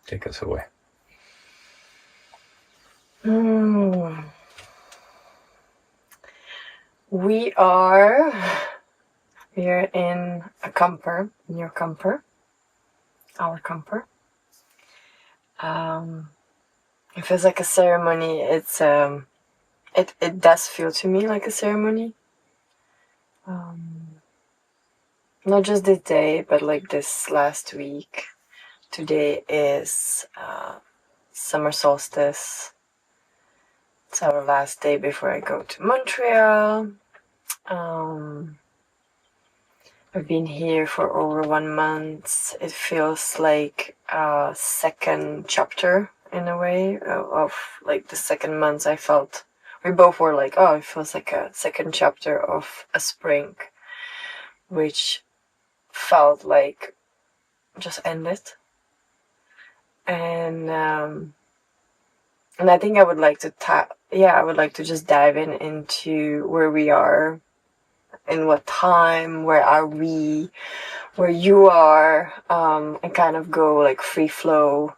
take us away. We are in a camper, in your camper, our camper. It feels like a ceremony. It's it does feel to me like a ceremony. Not just this day, but like this last week. Today is summer solstice. It's our last day before I go to Montreal. I've been here for over 1 month. It feels like a second chapter in a way of like the second month I felt. We both were like, oh, it feels like a second chapter of a spring, which felt like just ended. And I think I would like to I would like to just dive into where we are, in what time, where are we, where you are, and kind of go like free flow,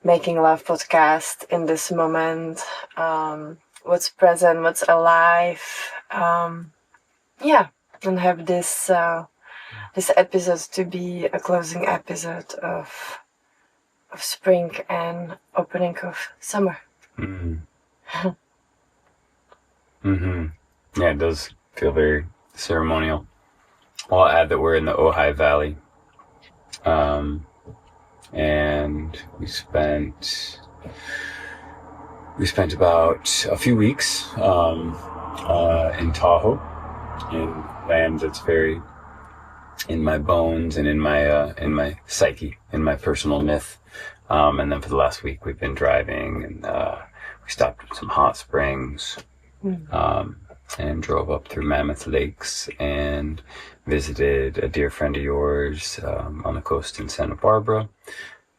making love podcast in this moment. What's present, what's alive, and have this episode to be a closing episode of spring and opening of summer. Yeah, it does feel very ceremonial. I'll add that we're in the Ojai Valley, and we spent about a few weeks in Tahoe, in land that's very in my bones and in my psyche, in my personal myth. And then for the last week, we've been driving, and we stopped at some hot springs, and drove up through Mammoth Lakes and visited a dear friend of yours on the coast in Santa Barbara.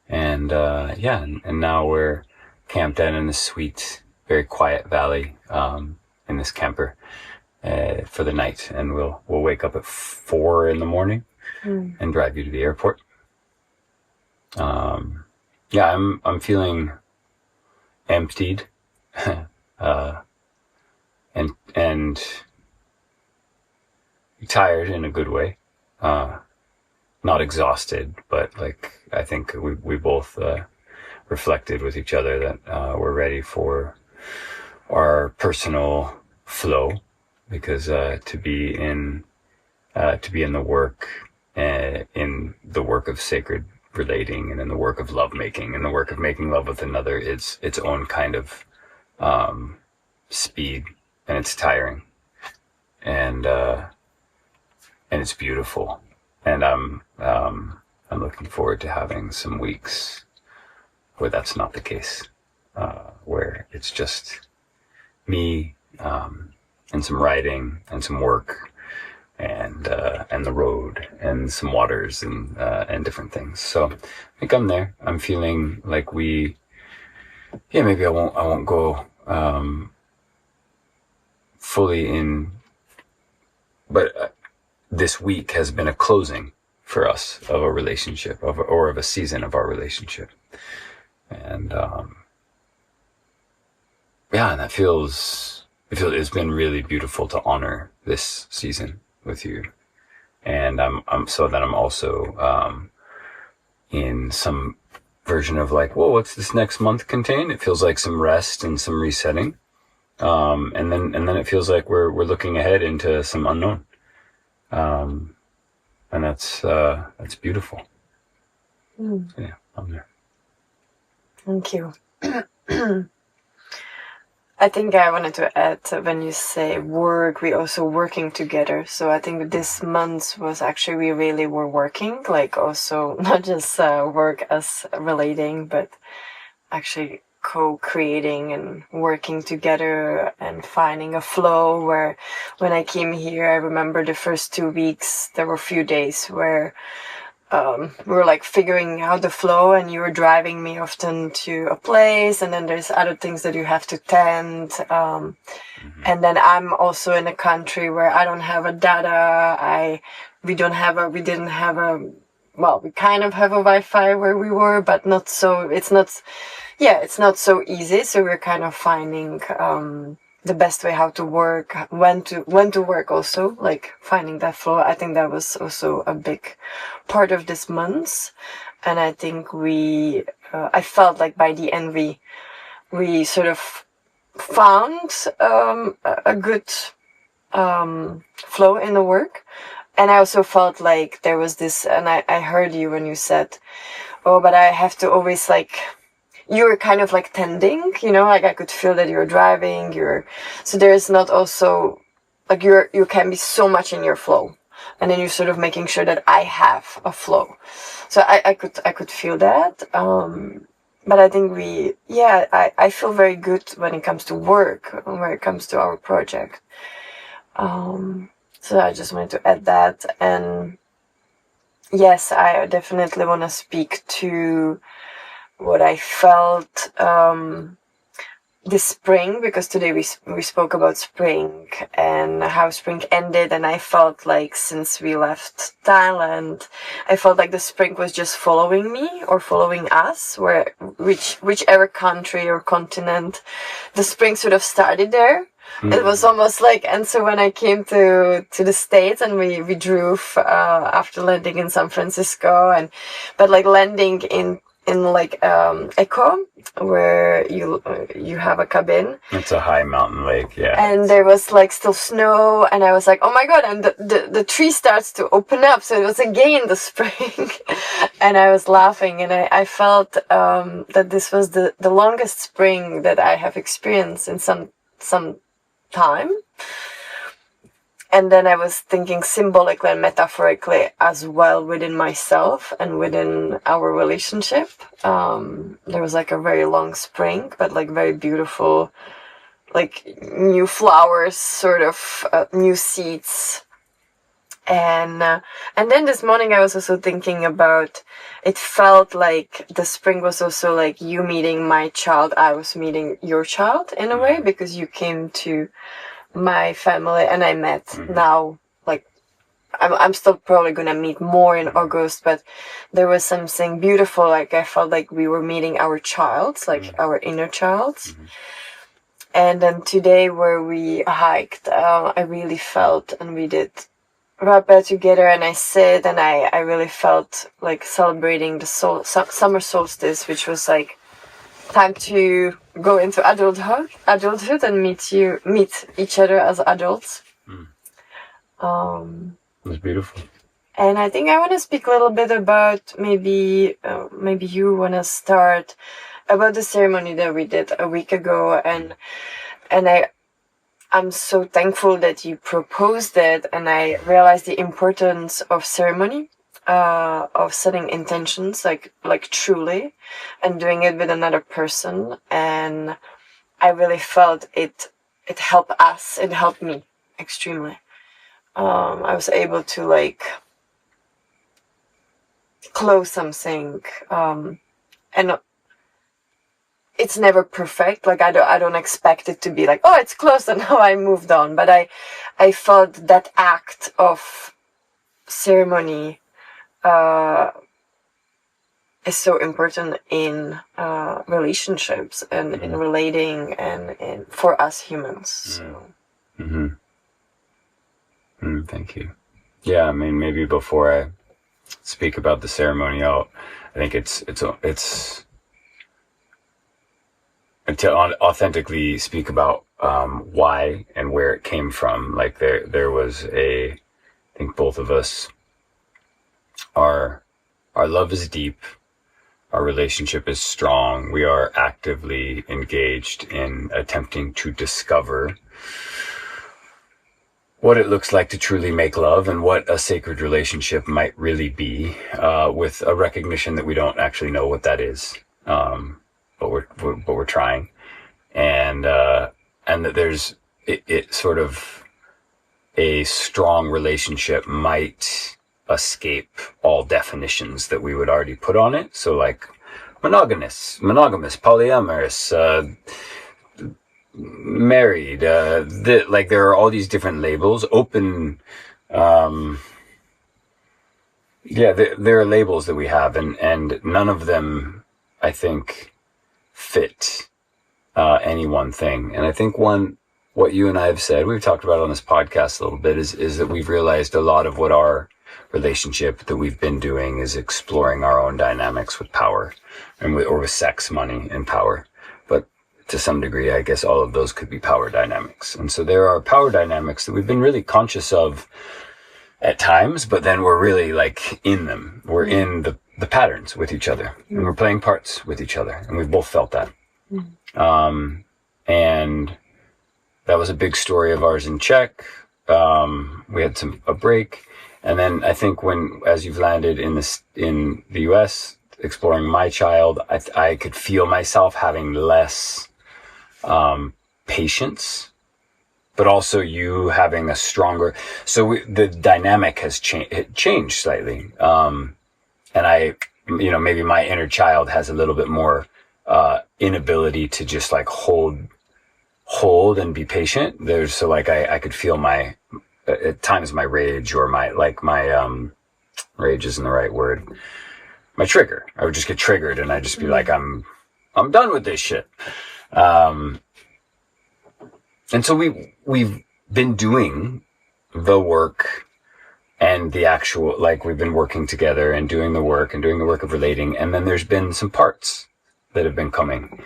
And and now we're camped out in this sweet, very quiet valley in this camper for the night, and we'll wake up at 4 a.m. and drive you to the airport. I'm feeling emptied, and tired in a good way. Not exhausted, but like I think we both reflected with each other that we're ready for our personal flow, because to be in the work, in the work of sacred relating, and in the work of love making, and the work of making love with another, it's its own kind of speed, and it's tiring, and it's beautiful, and I'm looking forward to having some weeks where that's not the case, where it's just me and some writing and some work and the road and some waters and different things. So I think I'm there. I'm feeling like maybe I won't go fully in, but this week has been a closing for us of a relationship, or of a season of our relationship. And and that it's been really beautiful to honor this season with you. And I'm also in some version of like, whoa, what's this next month contain? It feels like some rest and some resetting. And then it feels like we're looking ahead into some unknown. And that's beautiful. So yeah, I'm there. Thank you. I think I wanted to add, when you say work, we also working together. So I think this month was actually, we really were working, like also not just work as relating, but actually co-creating and working together and finding a flow. Where when I came here, I remember the first 2 weeks, there were a few days where we were like figuring out the flow, and you were driving me often to a place, and then there's other things that you have to tend. And then I'm also in a country where I don't have a data. We didn't have a well, we kind of have a Wi-Fi where we were, but not so, it's not so easy. So we're kind of finding, the best way how to work, when to work also, like finding that flow. I think that was also a big part of this month. And I think I felt like by the end we sort of found, a good, flow in the work. And I also felt like there was this, and I heard you when you said, oh, but I have to always like, you were kind of like tending, like I could feel that you're driving, so there's not also, like you can be so much in your flow. And then you're sort of making sure that I have a flow. So I could feel that. But I think I feel very good when it comes to work, when it comes to our project. So I just wanted to add that. And yes, I definitely want to speak to what I felt, this spring, because today we spoke about spring and how spring ended, and I felt like since we left Thailand, I felt like the spring was just following me or following us, whichever country or continent, the spring sort of started there. It was almost like, and so when I came to the States and we drove, after landing in San Francisco, but like landing in like, Echo, where you have a cabin. It's a high mountain lake, yeah. And there was like still snow, and I was like, oh my God, and the tree starts to open up. So it was again the spring. And I was laughing, and I felt, that this was the longest spring that I have experienced in some time. And then I was thinking symbolically and metaphorically as well within myself and within our relationship. There was like a very long spring, but like very beautiful, like new flowers, sort of, new seeds. And then this morning I was also thinking about, it felt like the spring was also like you meeting my child. I was meeting your child in a way, because you came to my family and I met now, like I'm still probably gonna meet more in August, but there was something beautiful, like I felt like we were meeting our child, like our inner child. And then today where we hiked, I really felt, and we did rappel together, and I said, and I really felt like celebrating the summer solstice, which was like time to go into adulthood and meet each other as adults. It's beautiful. And I think I want to speak a little bit about, maybe you want to start about the ceremony that we did a week ago, and I'm so thankful that you proposed it, and I realized the importance of ceremony, of setting intentions, like truly, and doing it with another person. And I really felt it helped us, it helped me extremely. I was able to like close something, and it's never perfect. Like I don't expect it to be like, oh, it's closed and now I moved on. But I felt that act of ceremony, is so important in, relationships and in relating and for us humans. So. Thank you. Yeah, I mean, maybe before I speak about the ceremony, I think it's to authentically speak about, why and where it came from. Like there was I think both of us, our love is deep, our relationship is strong. We are actively engaged in attempting to discover what it looks like to truly make love and what a sacred relationship might really be, with a recognition that we don't actually know what that is. But we're trying, and that there's it sort of a strong relationship might escape all definitions that we would already put on it. So like monogamous, polyamorous, married, there are all these different labels, open, Yeah, there are labels that we have, and none of them, I think, fit any one thing. And I think what you and I have said, we've talked about on this podcast a little bit, is that we've realized a lot of what our relationship that we've been doing is exploring our own dynamics with power or with sex, money, and power. But to some degree, I guess all of those could be power dynamics. And so there are power dynamics that we've been really conscious of at times, but then we're really like in them. We're in the patterns with each other, and we're playing parts with each other, and we've both felt that. And that was a big story of ours in Czech. We had a break, and then I think as you've landed in the US, exploring my child, I could feel myself having less patience, but also you having a stronger. So the dynamic has changed slightly, and maybe my inner child has a little bit more inability to just like hold and be patient. I could feel at times my rage, or my rage isn't the right word. My trigger. I would just get triggered, and I'd just be like, I'm done with this shit. And so we've been doing the work and the actual, we've been working together and doing the work of relating. And then there's been some parts that have been coming.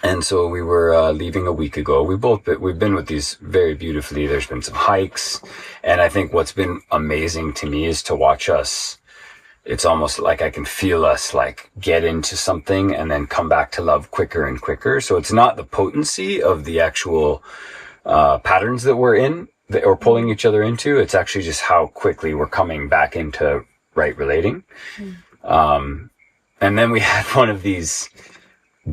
And so we were leaving a week ago. We've been with these very beautifully. There's been some hikes. And I think what's been amazing to me is to watch us. It's almost like I can feel us like get into something and then come back to love quicker and quicker. So it's not the potency of the actual patterns that we're in that we're pulling each other into. It's actually just how quickly we're coming back into right relating. And then we had one of these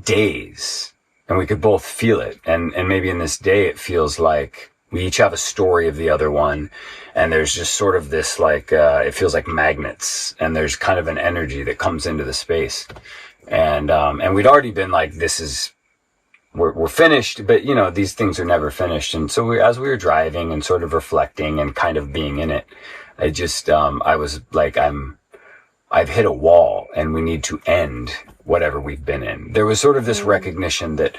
days, and we could both feel it. And maybe in this day, it feels like we each have a story of the other one. And there's just sort of this it feels like magnets, and there's kind of an energy that comes into the space. And we'd already been like, we're finished, but these things are never finished. And so as we were driving and sort of reflecting and kind of being in it, I was like, I've hit a wall, and we need to end whatever we've been in. There was sort of this recognition that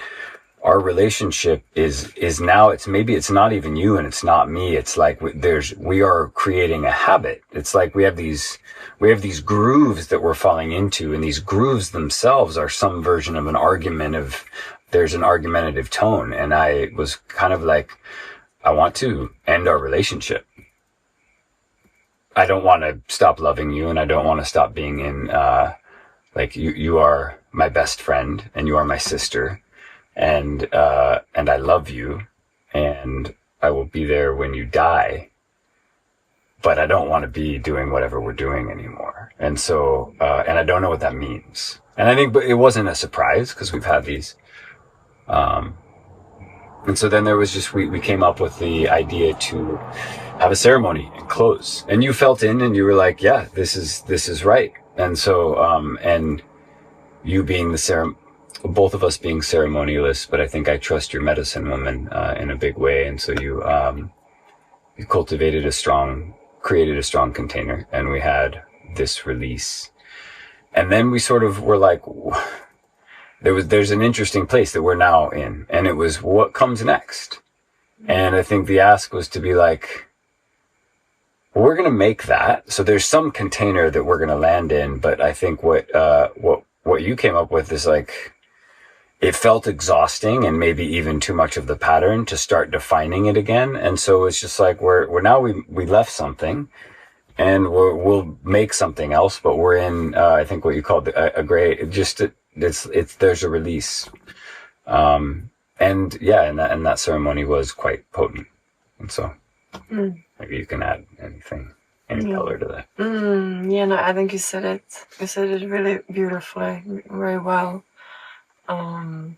our relationship is now, it's not even you and it's not me. It's like we are creating a habit. It's like we have these grooves that we're falling into, and these grooves themselves are some version of there's an argumentative tone. And I was kind of like, I want to end our relationship. I don't want to stop loving you, and I don't want to stop being in, you are my best friend, and you are my sister. And I love you, and I will be there when you die, but I don't want to be doing whatever we're doing anymore. And so, and I don't know what that means. And I think, but it wasn't a surprise, because we've had these, and so then there was just, we came up with the idea to have a ceremony and close, and you felt in, and you were like, yeah, this is right. And so, and you being both of us being ceremonialists, but I think I trust your medicine woman in a big way. And so you created a strong container, and we had this release. And then we sort of were like, there's an interesting place that we're now in, and it was what comes next. And I think the ask was to be like, we're going to make that. So there's some container that we're going to land in, but I think what you came up with is like, it felt exhausting and maybe even too much of the pattern to start defining it again. And so it's just like, we're now we left something, and we'll make something else, but we're in, I think what you called a gray, there's a release. And that ceremony was quite potent. And so maybe you can add any color to that. I think you said it really beautifully, very well. I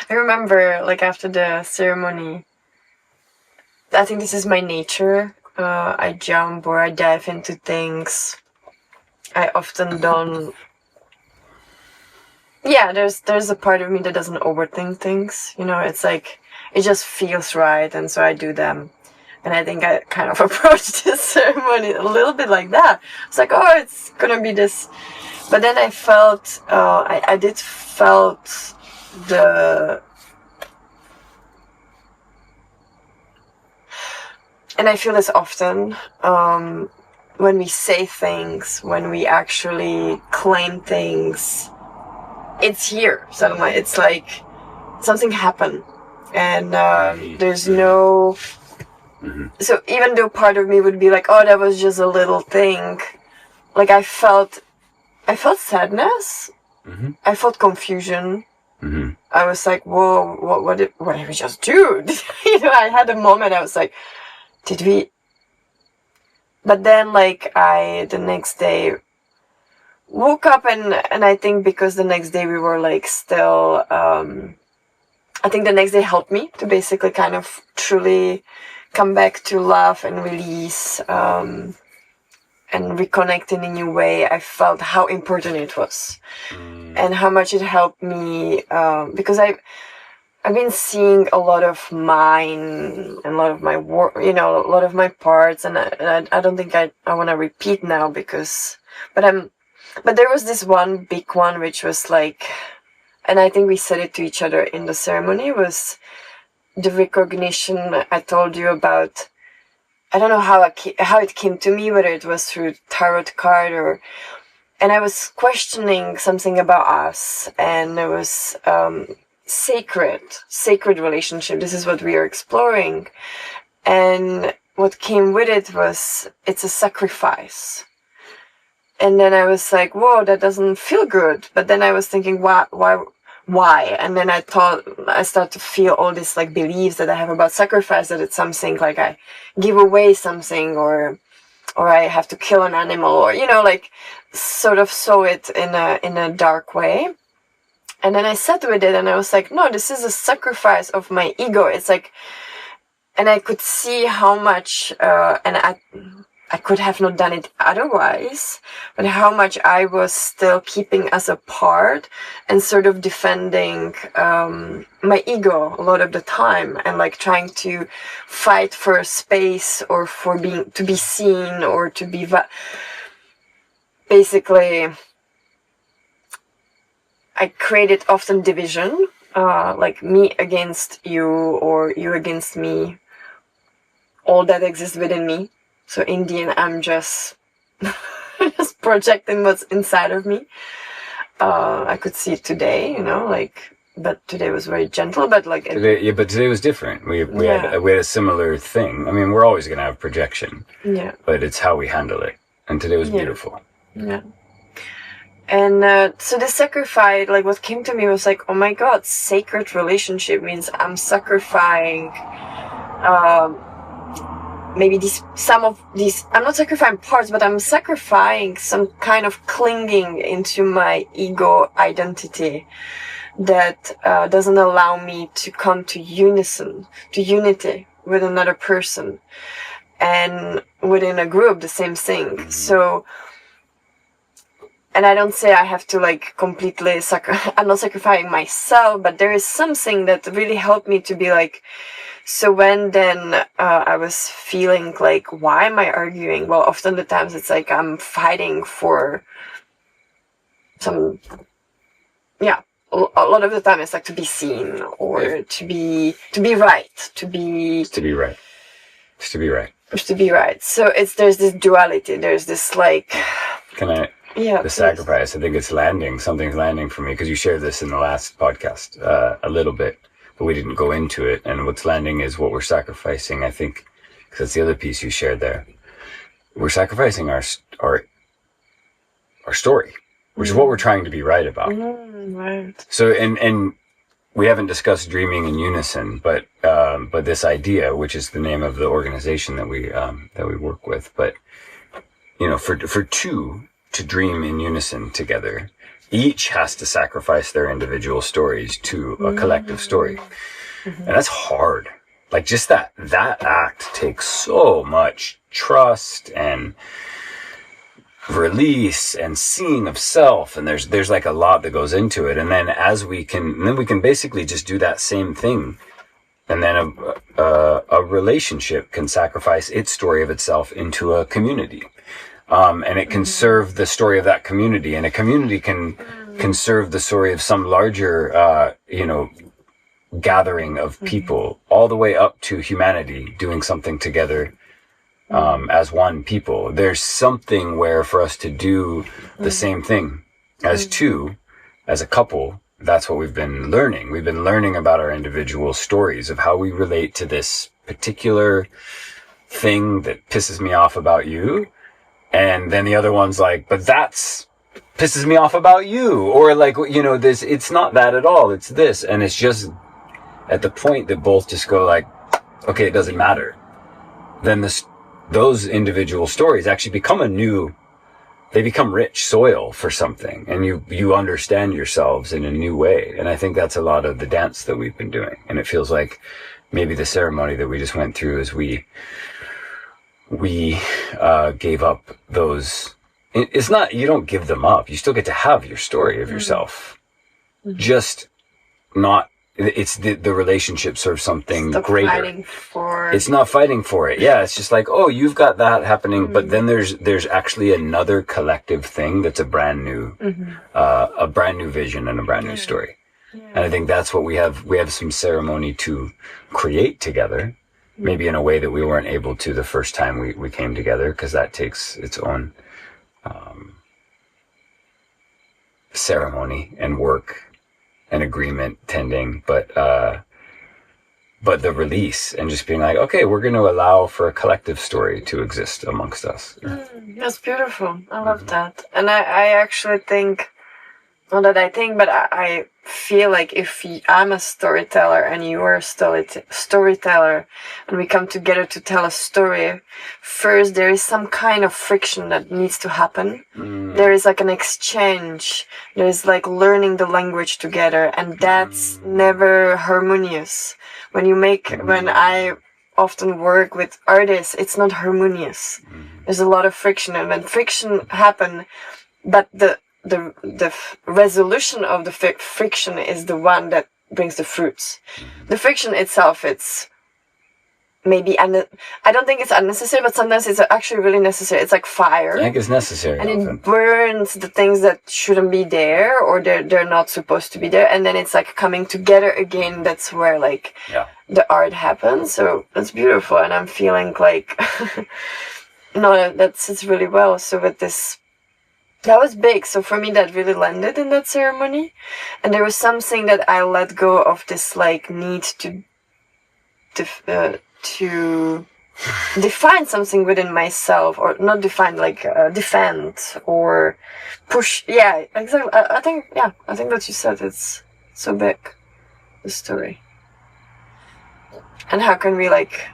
remember, like, after the ceremony, I think this is my nature. I jump or I dive into things. I often don't yeah, there's a part of me that doesn't overthink things. You know, it's like it just feels right, and so I do them. And I think I kind of approached this ceremony a little bit like that. It's like, oh, it's gonna be this, but then I felt, I did felt the, and I feel this often. When we say things, when we actually claim things, it's here suddenly. It's like something happened, and there's no. So even though part of me would be like, oh, that was just a little thing, like I felt sadness. I felt confusion. I was like, whoa, what did we just do? You know, I had a moment. I was like, did we? But then, like, the next day woke up, and I think because the next day we were like still, I think the next day helped me to basically kind of truly come back to love and release, and reconnect in a new way. I felt how important it was, and how much it helped me, because I've been seeing a lot of mine and a lot of my work, you know, a lot of my parts, and I don't think I want to repeat now because, but there was this one big one which was like, and I think we said it to each other in the ceremony, was the recognition I told you about. I don't know how it came to me, whether it was through tarot card and I was questioning something about us, and there was, sacred relationship. This is what we are exploring. And what came with it was, it's a sacrifice. And then I was like, whoa, that doesn't feel good. But then I was thinking, why? And then I started to feel all these like beliefs that I have about sacrifice, that it's something like I give away something, or I have to kill an animal, or, you know, like sort of saw it in a dark way. And then I sat with it and I was like, no, this is a sacrifice of my ego. It's like, and I could see how much, and I could have not done it otherwise, but how much I was still keeping us apart and sort of defending, my ego a lot of the time, and like trying to fight for a space, or for to be seen, or to be, basically, I created often division, like me against you, or you against me, all that exists within me. So in the end, I'm just projecting what's inside of me. I could see it today, you know, like, but today was very gentle, but like... But today was different. We had a similar thing. I mean, we're always going to have projection. Yeah. But it's how we handle it. And today was beautiful. Yeah. And so the sacrifice, like what came to me was like, oh my God, sacred relationship means I'm sacrificing, maybe some of these, I'm not sacrificing parts, but I'm sacrificing some kind of clinging into my ego identity that doesn't allow me to come to unity with another person. And within a group, the same thing. So, and I don't say I have to like completely I'm not sacrificing myself, but there is something that really helped me to be like, so when then I was feeling like, why am I arguing? Well, often the times it's like I'm fighting for some, a lot of the time it's like to be seen, or to be right, to be right. So there's this duality. There's this like. The sacrifice. I think it's landing. Something's landing for me, because you shared this in the last podcast a little bit, but we didn't go into it. And what's landing is what we're sacrificing. I think, because that's the other piece you shared there. We're sacrificing our story, which is what we're trying to be right about. Right. So, and we haven't discussed dreaming in unison, but this idea, which is the name of the organization that we work with, but you know, for two to dream in unison together, each has to sacrifice their individual stories to a collective story. And that's hard. Like, just that act takes so much trust and release and seeing of self, and there's like a lot that goes into it. And then we can basically just do that same thing, and then a relationship can sacrifice its story of itself into a community, and it can serve the story of that community, and a community can serve the story of some larger gathering of people, all the way up to humanity doing something together as one people. There's something where for us to do the same thing as two, as a couple. That's what we've been learning. We've been learning about our individual stories of how we relate to this particular thing that pisses me off about you. And then the other one's like, but that's pisses me off about you. Or like, this, it's not that at all. It's this. And it's just at the point that both just go like, okay, it doesn't matter. Then those individual stories actually they become rich soil for something, and you understand yourselves in a new way. And I think that's a lot of the dance that we've been doing. And it feels like maybe the ceremony that we just went through is we gave up those. It's not, you don't give them up. You still get to have your story of yourself. Just not, it's the relationship serves something greater. It's not fighting for it. Yeah, it's just like, oh, you've got that happening, but then there's actually another collective thing that's a brand new vision and a brand new story. Yeah. And I think that's what we have. We have some ceremony to create together, maybe in a way that we weren't able to the first time we came together, because that takes its own ceremony and work and agreement tending, but the release and just being like, okay, we're going to allow for a collective story to exist amongst us. That's beautiful. I love that. And I actually think, not that I think, but I feel like if I'm a storyteller and you are a storyteller and we come together to tell a story, first there is some kind of friction that needs to happen. There is like an exchange. There is like learning the language together, and that's never harmonious. When I often work with artists, it's not harmonious. There's a lot of friction, and when friction happen, but the resolution of the friction is the one that brings the fruits. The friction itself, it's maybe, I don't think it's unnecessary, but sometimes it's actually really necessary. It's like fire. I think it's necessary. And it burns the things that shouldn't be there, or they're not supposed to be there. And then it's like coming together again. That's where like the art happens. So it's beautiful. And I'm feeling like, that sits really well. So with this, that was big. So for me, that really landed in that ceremony. And there was something that I let go of, this like need to define something within myself, or not define, like defend or push. Yeah, exactly. I think that you said it's so big, the story. And how can we like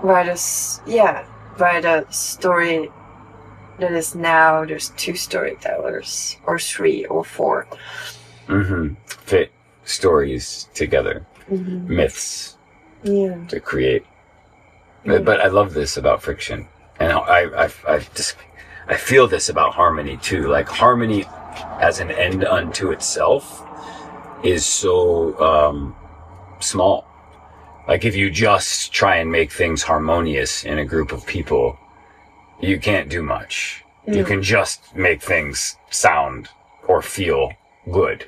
write a story that is now there's two storytellers, or three, or four. Fit stories together, myths to create. But I love this about friction, and I feel this about harmony too. Like harmony as an end unto itself is so small. Like if you just try and make things harmonious in a group of people, you can't do much. You can just make things sound or feel good.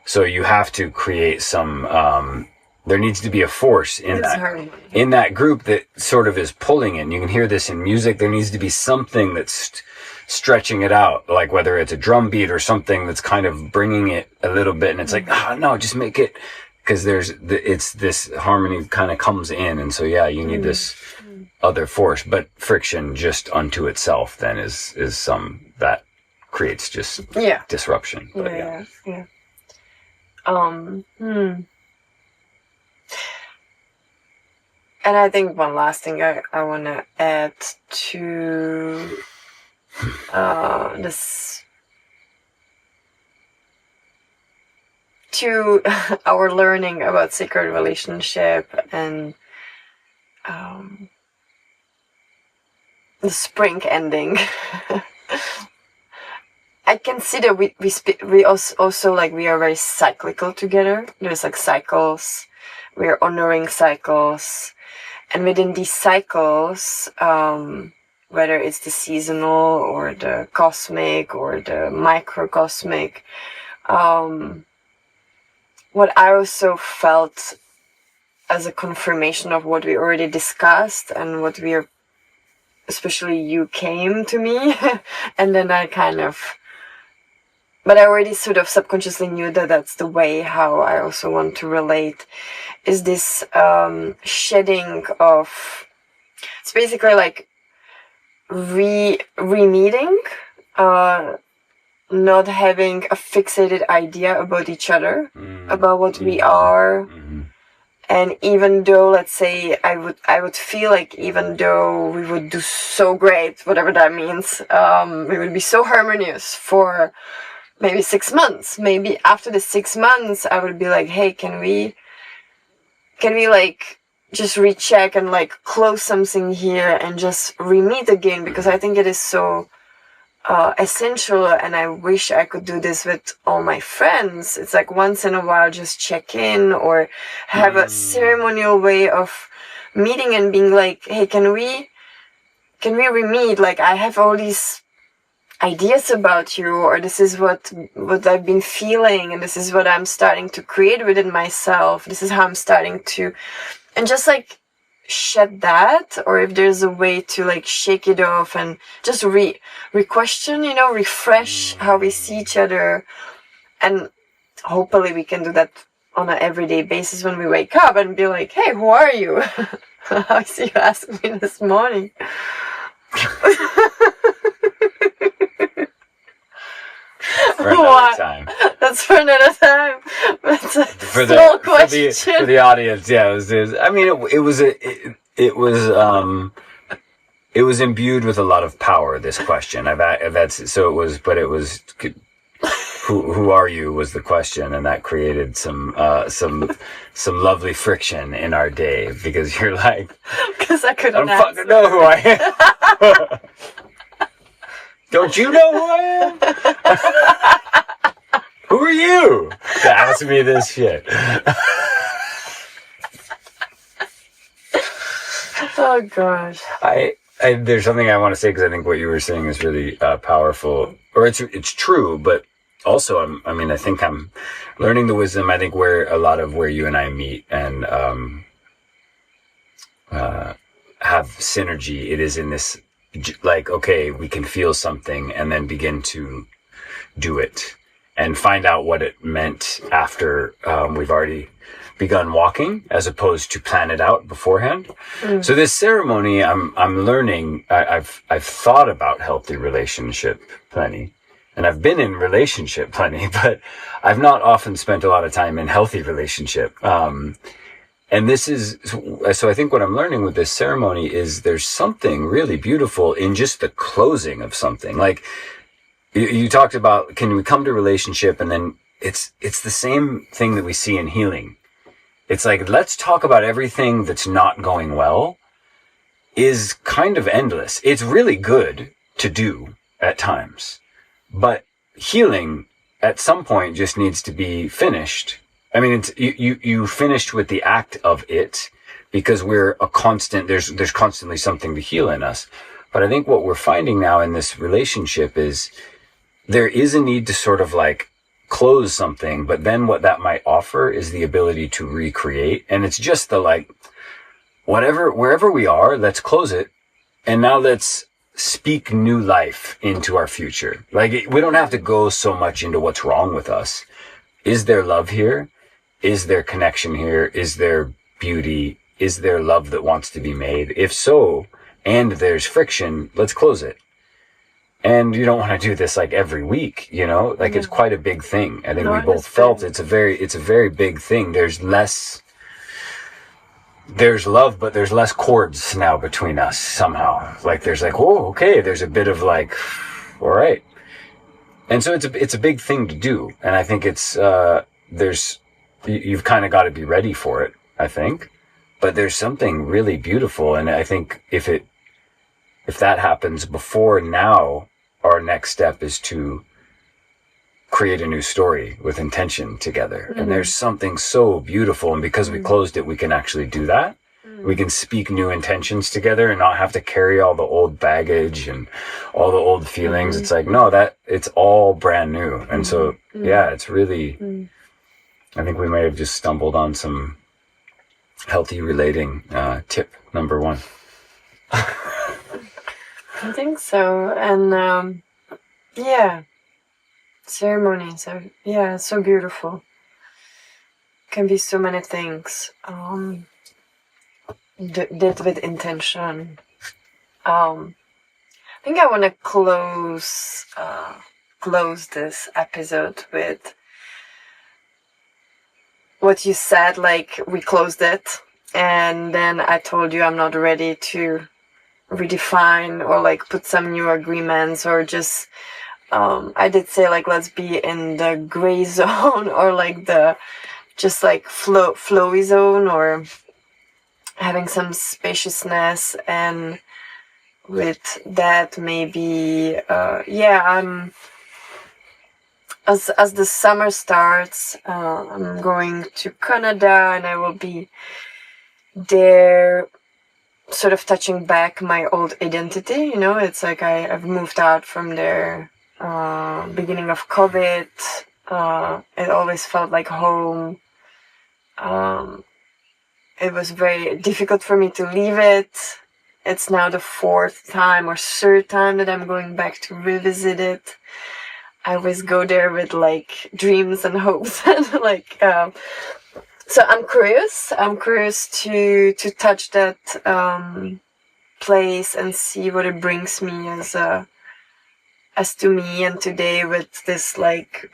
So you have to create some, there needs to be a force in that group that sort of is pulling it. And you can hear this in music. There needs to be something that's stretching it out, like whether it's a drum beat or something that's kind of bringing it a little bit. And it's like, no, just make it, because it's this harmony kind of comes in. And so, you need this other force, but friction just unto itself then is some that creates just disruption. But And I think one last thing I want to add to this, to our learning about sacred relationship and the spring ending I can see that we also like we are very cyclical together. There's like cycles. We are honoring cycles, and within these cycles, whether it's the seasonal or the cosmic or the microcosmic, what I also felt as a confirmation of what we already discussed and what we are, especially you came to me, and then but I already sort of subconsciously knew that that's the way how I also want to relate, is this shedding of, it's basically like re-meeting, not having a fixated idea about each other, about what we are. And even though, let's say, I would feel like even though we would do so great, whatever that means, we would be so harmonious for maybe 6 months. Maybe after the 6 months, I would be like, hey, can we like just recheck and like close something here and just re-meet again? Because I think it is so essential, and I wish I could do this with all my friends. It's like once in a while just check in or have a ceremonial way of meeting and being like, hey, can we re-meet? Like, I have all these ideas about you, or this is what I've been feeling, and this is what I'm starting to create within myself. This is how I'm starting to, and just like shed that, or if there's a way to like shake it off and just re-question, refresh how we see each other. And hopefully we can do that on an everyday basis when we wake up and be like, hey, who are you? I see you asked me this morning. For another time. That's for another time. That's a for small question. For the audience, yeah. It was imbued with a lot of power. This question, who are you was the question, and that created some lovely friction in our day, because you're like, because I couldn't I don't fucking know who I am. Don't you know who I am? Who are you to ask me this shit? Oh gosh. There's something I want to say, because I think what you were saying is really powerful, or it's true, but also I think I'm learning the wisdom. I think where you and I meet and have synergy, it is in this, like, okay, we can feel something and then begin to do it and find out what it meant after we've already begun walking, as opposed to plan it out beforehand. So this ceremony, I'm learning. I've thought about healthy relationship plenty, and I've been in relationship plenty, but I've not often spent a lot of time in healthy relationship. And this is, so I think what I'm learning with this ceremony is there's something really beautiful in just the closing of something. Like you talked about, can we come to relationship? And then it's the same thing that we see in healing. It's like, let's talk about everything that's not going well is kind of endless. It's really good to do at times, but healing at some point just needs to be finished. I mean, it's, you finished with the act of it, because we're a constant, there's constantly something to heal in us. But I think what we're finding now in this relationship is there is a need to sort of like close something, but then what that might offer is the ability to recreate. And it's just the like, wherever we are, let's close it. And now let's speak new life into our future. Like, we don't have to go so much into what's wrong with us. Is there love here? Is there connection here? Is there beauty? Is there love that wants to be made? If so, and there's friction, let's close it. And you don't want to do this like every week, like it's quite a big thing. I think we both felt it's a very big thing. There's love, but there's less cords now between us somehow. Like there's like, oh, okay. There's a bit of like, all right. And so it's a big thing to do. And I think it's, you've kind of got to be ready for it, I think. But there's something really beautiful. And I think if that happens before now, our next step is to create a new story with intention together. And there's something so beautiful. And because we closed it, we can actually do that. We can speak new intentions together and not have to carry all the old baggage and all the old feelings. It's like, no, that it's all brand new. And so, yeah, it's really, I think we may have just stumbled on some healthy relating, tip number 1. I think so. And, yeah, ceremonies are, yeah, so beautiful. Can be so many things. Did with intention. I think I want to close this episode with what you said, like we closed it, and then I told you I'm not ready to redefine or like put some new agreements or just I did say like let's be in the gray zone or like the just like flowy zone or having some spaciousness, and with that maybe I'm as the summer starts, I'm going to Canada and I will be there sort of touching back my old identity, you know. It's like I've moved out from there beginning of COVID. It always felt like home. It was very difficult for me to leave it. It's now the 4th time or 3rd time that I'm going back to revisit it. I always go there with like dreams and hopes and like, so I'm curious to touch that, place and see what it brings me as to me. And today with this like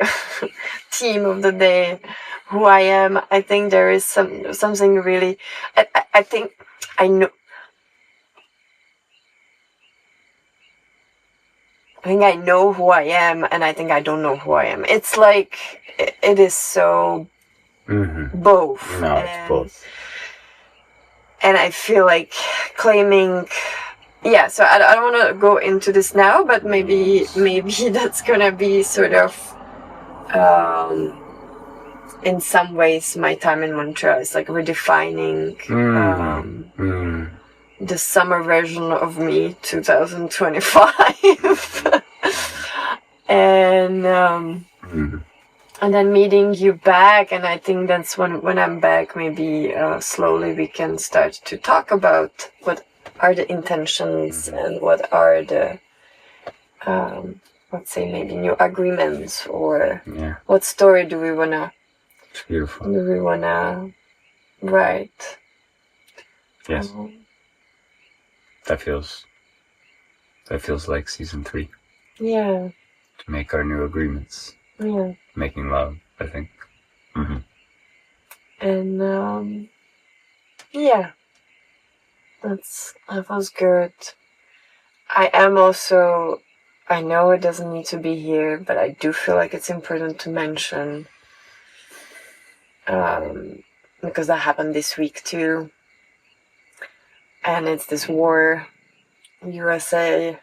theme of the day, who I am, I think there is something really, I think I know who I am, and I think I don't know who I am. It's like, it is so both. No, it's both. And I feel like claiming, yeah, so I don't want to go into this now, but maybe that's gonna be sort of, in some ways, my time in Montreal is like redefining the summer version of me, 2025. And then meeting you back, and I think that's when I'm back, maybe slowly we can start to talk about what are the intentions and what are the let's say maybe new agreements, or what story do we wanna write. Yes. That feels like season 3. Yeah. To make our new agreements. Yeah. Making love, I think. And yeah, that was good. I am also, I know it doesn't need to be here, but I do feel like it's important to mention, because that happened this week too. And it's this war, USA,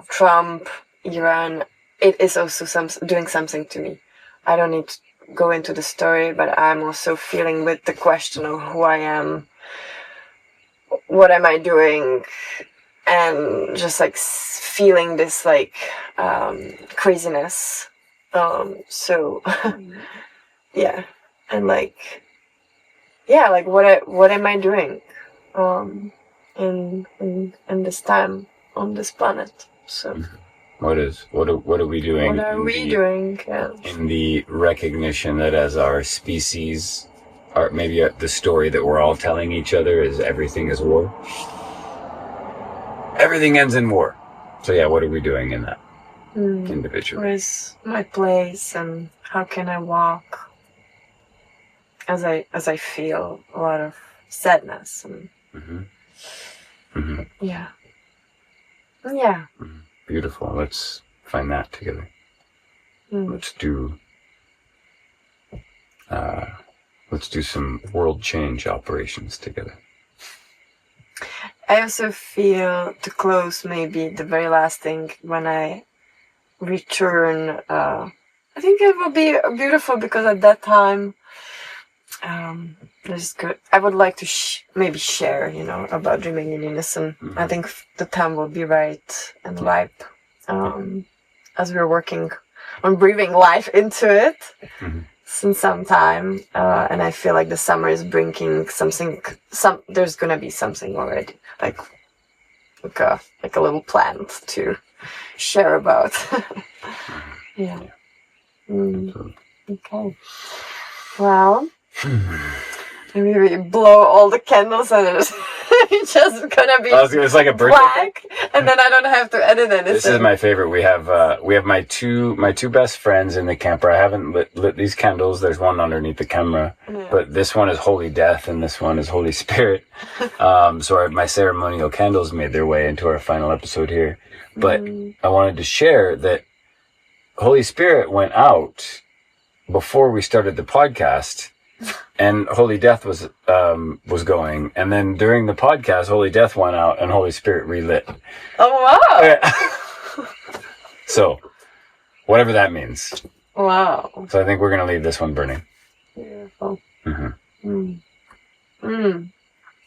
Trump, Iran. It is also doing something to me. I don't need to go into the story, but I'm also feeling with the question of who I am, what am I doing, and just like feeling this like craziness. So yeah, and like what am I doing in this time on this planet? So. What are we doing? What are we doing? Yeah. In the recognition that as our species, maybe the story that we're all telling each other is everything is war. Everything ends in war. So yeah, what are we doing in that individually? Where's my place, and how can I walk as I feel a lot of sadness and yeah. Beautiful. Let's find that together. Let's do some world change operations together. I also feel, to close maybe the very last thing, when I return. I think it will be beautiful because at that time, this is good. I would like to maybe share, about dreaming in unison. I think the time will be right and ripe as we're working on breathing life into it since some time. And I feel like the summer is bringing something. There's gonna be something already, like a little plant to share about. Yeah. Okay. Well. Maybe we blow all the candles and it's just gonna be it's like a birthday black, and then I don't have to edit anything. This is my favorite. We have my two best friends in the camper. I haven't lit these candles. There's one underneath the camera, but this one is Holy Death and this one is Holy Spirit. So my ceremonial candles made their way into our final episode here. But I wanted to share that Holy Spirit went out before we started the podcast. And Holy Death was going, and then during the podcast, Holy Death went out, and Holy Spirit relit. Oh wow! So, whatever that means. Wow. So I think we're gonna leave this one burning. Beautiful. Mm-hmm.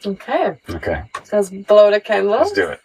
Okay. Okay. Let's blow the candles. Let's do it.